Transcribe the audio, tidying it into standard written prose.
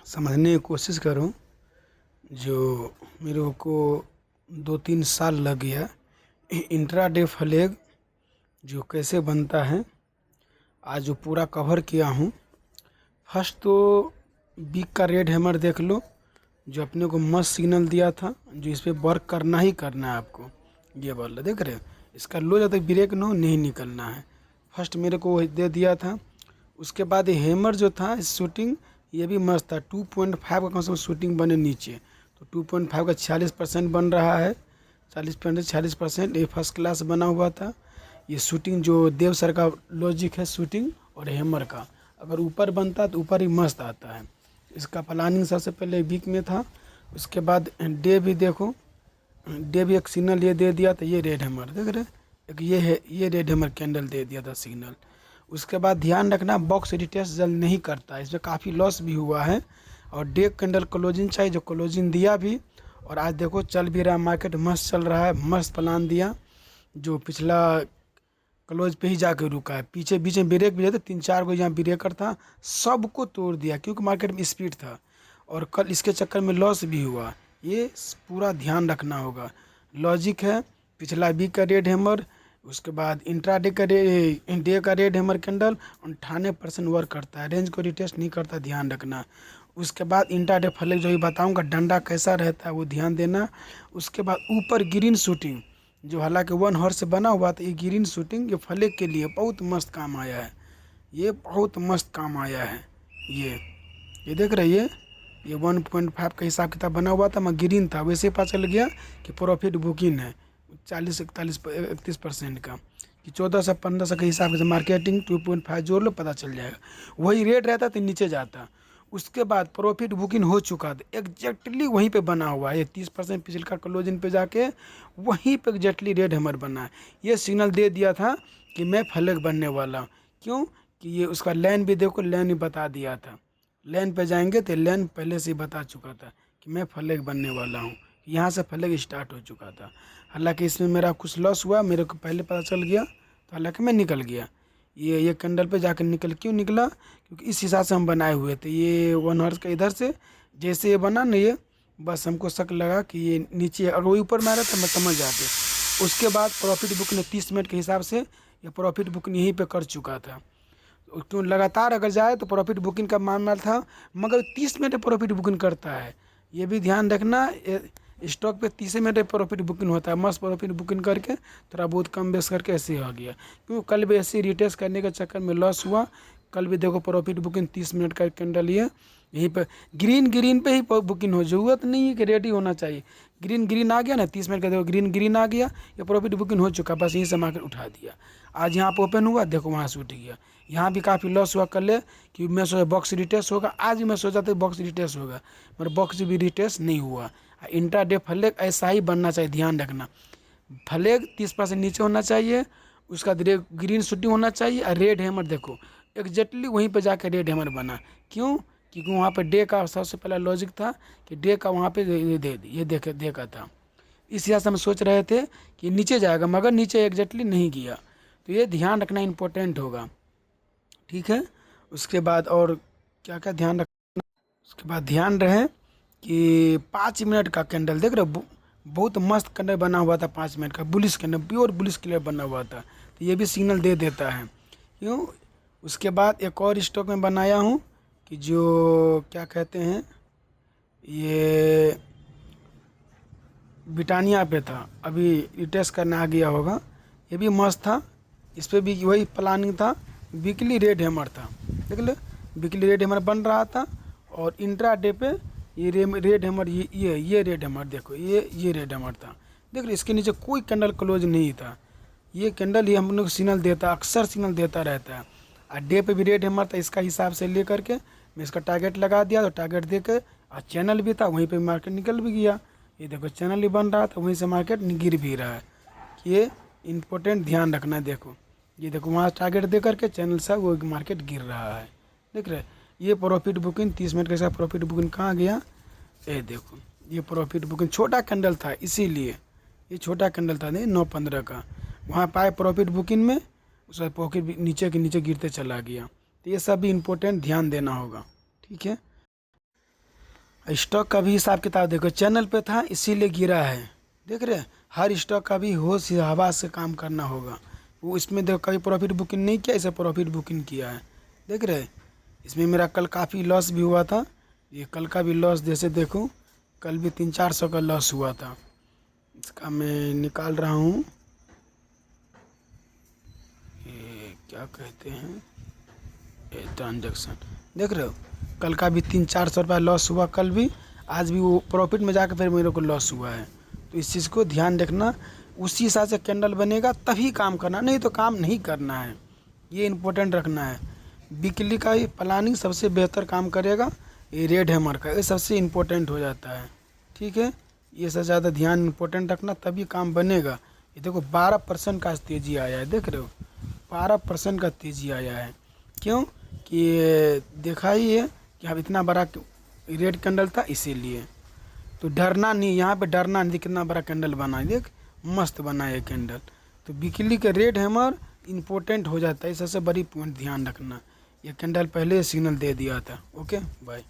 समझने की कोशिश करूं। जो मेरे को 2-3 साल लग गया इंट्राडे फ्लैग जो कैसे बनता है, आज जो पूरा कवर किया हूं। फर्स्ट तो बिग का रेड हैमर देख लो, जो अपने को मस्त सिग्नल दिया था, जो इस पे वर्क करना ही करना है आपको। ये वाला देख रहे हो, इसका लो जब तक ब्रेक नो नहीं निकलना है। फर्स्ट मेरे को वही दे दिया था। उसके बाद ये हैमर जो था शूटिंग, ये भी मस्त था। 2.5 का कम से कम शूटिंग बने नीचे, तो 2.5 का 46% बन रहा है। 46% ये फर्स्ट क्लास बना हुआ था। ये शूटिंग जो देव सर का लॉजिक है शूटिंग और हैमर का, अगर ऊपर बनता तो ऊपर ही मस्त आता है। इसका प्लानिंग सबसे पहले वीक में था। उसके बाद डे भी देखो, डे भी एक सिग्नल ये दे दिया था, ये रेड हैमर देख रहे, एक ये है, ये रेड हैमर कैंडल दे दिया था सिग्नल। उसके बाद ध्यान रखना बॉक्स रिटेस्ट जल्द नहीं करता, इसमें काफ़ी लॉस भी हुआ है। और डे कैंडल क्लोजिंग चाहिए, जो क्लोजिंग दिया भी, और आज देखो चल भी रहा है, मार्केट मस्त चल रहा है, मस्त प्लान दिया। जो पिछला क्लोज पे ही जाके रुका है, पीछे बीच में ब्रेक भी था, 3-4 को यहाँ ब्रेकर था, सबको तोड़ दिया क्योंकि मार्केट में स्पीड था। और कल इसके चक्कर में लॉस भी हुआ, ये पूरा ध्यान रखना होगा। लॉजिक है पिछला वीक का रेड हैमर, उसके बाद इंट्राडे का डे का रेड हैमर कैंडल 98% वर्क करता है, रेंज को रिटेस्ट नहीं करता, ध्यान रखना। उसके बाद इंट्राडे फ्लैग जो भी बताऊंगा डंडा कैसा रहता है वो ध्यान देना। उसके बाद ऊपर ग्रीन शूटिंग, जो हालांकि 1 हॉर्स से बना हुआ था, ये ग्रीन शूटिंग ये फ्लैग के लिए बहुत मस्त काम आया है, ये बहुत मस्त काम आया है। ये देख रहे ये 1.5 का हिसाब किताब बना हुआ था, मैं ग्रीन था, वैसे पता चल गया कि प्रॉफिट बुकिंग है 40-41-31% का, कि 1400-1500 के हिसाब से मार्केटिंग 2.5 जोड़ लो, पता चल जाएगा। वही रेट रहता तो नीचे जाता। उसके बाद प्रॉफिट बुकिंग हो चुका था, एग्जैक्टली वहीं पे बना हुआ है, ये 30% पिछले क्लोजिंग पे जाके वहीं पे एग्जैक्टली रेड हैमर बना है। ये सिग्नल दे दिया था कि मैं फ्लैग बनने वाला हूँ। क्यों कि ये उसका लाइन भी देखो, लाइन भी बता दिया था। लाइन पे जाएंगे तो लाइन पहले से ही बता चुका था कि मैं फ्लैग बनने वाला हूँ, यहाँ से फ्लैग स्टार्ट हो चुका था। हालांकि इसमें मेरा कुछ लॉस हुआ, मेरे को पहले पता चल गया, तो हालांकि मैं निकल गया। ये कैंडल पे जाकर क्यों निकला, क्योंकि इस हिसाब से हम बनाए हुए थे। ये 1 हॉर्स का इधर से जैसे ये बना ना, ये बस हमको शक लगा कि ये नीचे, अगर वो ऊपर में आ रहा तो मैं समझ जाते। उसके बाद प्रॉफिट बुक ने 30 मिनट के हिसाब से ये प्रॉफिट बुकिंग यहीं पे कर चुका था। क्यों लगातार अगर जाए तो प्रॉफिट बुकिंग का मामला था, मगर 30 मिनट प्रॉफिट बुकिंग करता है, ये भी ध्यान रखना। स्टॉक पे 30 मिनट प्रॉफिट बुकिंग होता है, मस्त प्रॉफिट बुकिंग करके थोड़ा बहुत कम बेस करके ऐसे हो गया। क्योंकि कल भी ऐसे रिटेस्ट करने के चक्कर में लॉस हुआ। कल भी देखो प्रॉफिट बुकिंग 30 मिनट का कैंडल ये यहीं पर ग्रीन पे ही बुकिंग हो, जरूरत नहीं है कि रेडी होना चाहिए। ग्रीन आ गया ना, 30 मिनट का देखो ग्रीन आ गया, ये प्रॉफिट बुकिंग हो चुका, बस यहीं से मार्केट उठा दिया। आज यहाँ पर ओपन हुआ, देखो वहाँ से उठ गया। यहाँ भी काफ़ी लॉस हुआ कल, कि मैं सोचा बॉक्स रिटेस्ट होगा, आज भी मैं सोचा था बॉक्स रिटेस्ट होगा, मगर बॉक्स भी रिटेस्ट नहीं हुआ। इंट्राडे फ्लैग ऐसा ही बनना चाहिए, ध्यान रखना। फ्लैग 30% नीचे होना चाहिए, उसका ग्रीन शूटिंग होना चाहिए, और रेड हैमर देखो एग्जैक्टली वहीं पे जाकर रेड हैमर बना। क्यों, क्योंकि वहाँ पे डे का सबसे पहला लॉजिक था कि डे का वहाँ पे ये देखा था। इस हिसाब से हम सोच रहे थे कि नीचे जाएगा, मगर नीचे एग्जैक्टली नहीं गया। तो ये ध्यान रखना इम्पोर्टेंट होगा, ठीक है। उसके बाद और क्या क्या ध्यान रखना, उसके बाद ध्यान रहे कि 5 मिनट का कैंडल देख रहे हो, बहुत मस्त कैंडल बना हुआ था। 5 मिनट का bullish candle, pure bullish clear बना हुआ था, तो ये भी सिग्नल दे देता है। क्यों, उसके बाद एक और स्टॉक में बनाया हूँ कि जो क्या कहते हैं, ये ब्रिटानिया पे था, अभी रिटेस्ट करने आ गया होगा। ये भी मस्त था, इस पर भी वही प्लानिंग था, वीकली रेड हैमर था, देख लो वीकली रेड हैमर बन रहा था। और इंट्रा डे पे ये रेड हैमर, ये रेड हैमर देखो, ये रेड हैमर था, देख लो इसके नीचे कोई कैंडल क्लोज नहीं था। ये कैंडल ही हम लोग सिग्नल देता, अक्सर सिग्नल देता रहता है। और डे पे भी रेड हैमर था, इसका हिसाब से ले करके मैं इसका टारगेट लगा दिया, तो टारगेट दे के, और चैनल भी था वहीं पे, मार्केट निकल भी गया। ये देखो चैनल ही बन रहा था, वहीं से मार्केट गिर भी रहा है। ये इम्पोर्टेंट ध्यान रखना है। देखो ये देखो वहाँ टारगेट दे करके चैनल से वो मार्केट गिर रहा है, देख रहे। ये प्रॉफिट बुकिंग 30 मिनट के साथ प्रॉफिट बुकिंग कहाँ गया, ये देखो ये प्रॉफिट बुकिंग छोटा कैंडल था, इसीलिए ये छोटा कैंडल था, नहीं 9-15 का, वहाँ पाए प्रॉफिट बुकिंग में, उसका प्रॉफिट नीचे के नीचे गिरते चला गया। तो ये सब भी इम्पोर्टेंट ध्यान देना होगा, ठीक है। स्टॉक का भी हिसाब किताब देखो, चैनल पे था इसीलिए गिरा है, देख रहे हैं। हर स्टॉक का भी होश हवा से काम करना होगा। वो इसमें देखो कभी प्रॉफिट बुकिंग नहीं किया, इसे प्रॉफिट बुकिंग किया है, देख रहे। इसमें मेरा कल काफ़ी लॉस भी हुआ था, ये कल का भी लॉस जैसे देखो, कल भी 300-400 का लॉस हुआ था। इसका मैं निकाल रहा हूँ, ये क्या कहते हैं, ये ट्रांजेक्शन देख रहे हो। कल का भी 300-400 रुपये लॉस हुआ कल भी, आज भी वो प्रॉफिट में जाकर फिर मेरे को लॉस हुआ है। तो इस चीज़ को ध्यान रखना, उसी हिसाब से कैंडल बनेगा तभी काम करना, नहीं तो काम नहीं करना है, ये इम्पोर्टेंट रखना है। वीकली का ही प्लानिंग सबसे बेहतर काम करेगा, ये रेड हैमर का ये सबसे इम्पोर्टेंट हो जाता है, ठीक है। ये सबसे ज़्यादा ध्यान इम्पोर्टेंट रखना, तभी काम बनेगा। ये देखो 12% का तेज़ी आया है, देख रहे हो, 12% का तेज़ी आया है। क्यों कि देखा ही है कि अब इतना बड़ा रेड कैंडल था इसीलिए। तो डरना नहीं, यहाँ पे डरना नहीं, कितना बड़ा कैंडल बना है, देख मस्त बना है कैंडल। तो वीकली के रेड हैमर इम्पोर्टेंट हो जाता है, सबसे बड़ी पॉइंट ध्यान रखना। ये कैंडल पहले सिग्नल दे दिया था। Okay bye.